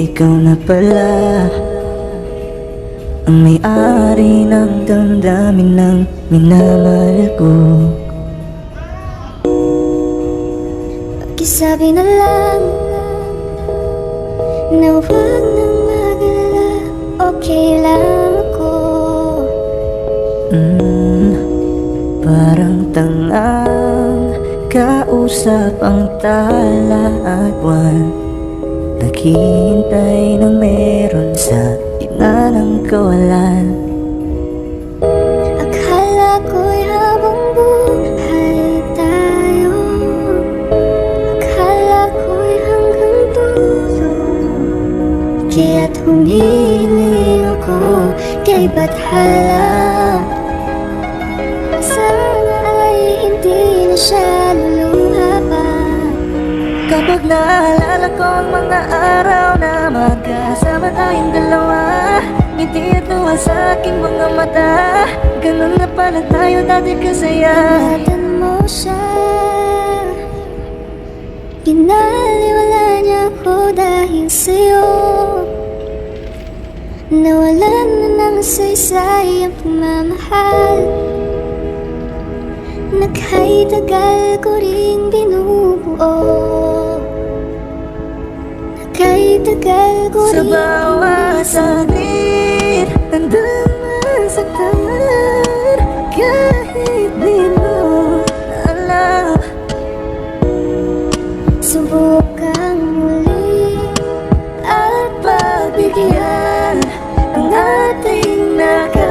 ikaw na pala ang may-ari ng damdamin ng minamahal ko. Pakisabi na lang na huwag nang mag-alala, okay lang ako. Parang tangang kausap ang tala at buwan, naghihintay ng meron sa gitna ng kawalan. Akala ko'y habang buhay tayo, akala ko'y hanggang dulo, kaya't humiling ako kay Bathala. Sana ay hindi na siya luluha pa. Kapag naalala ko ang mga araw na magkasama tayong dalawa, ngiti at tuwa sa aking mga mata, ganun na pala tayo dati kasaya. Ingatan mo siya, pinaliwala niya ako dahil sa'yo. Nawalan na ng saysay ang pagmamahal na kahit tagal ko ring binubuo, na kahit tagal ko Sa ring bawat saglit, hanggang masaktan, kahit di mo alam. subukang muli At pagbigyan ang ating nakaraan.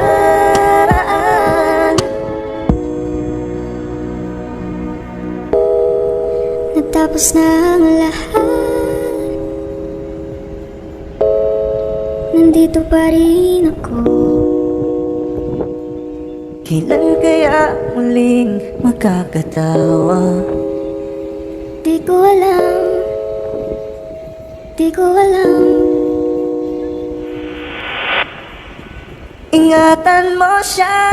natapos na ang lahat, nandito pa rin ako. Kailan kaya muling makakatawa? Di ko alam, di ko alam. Ingatan mo siya,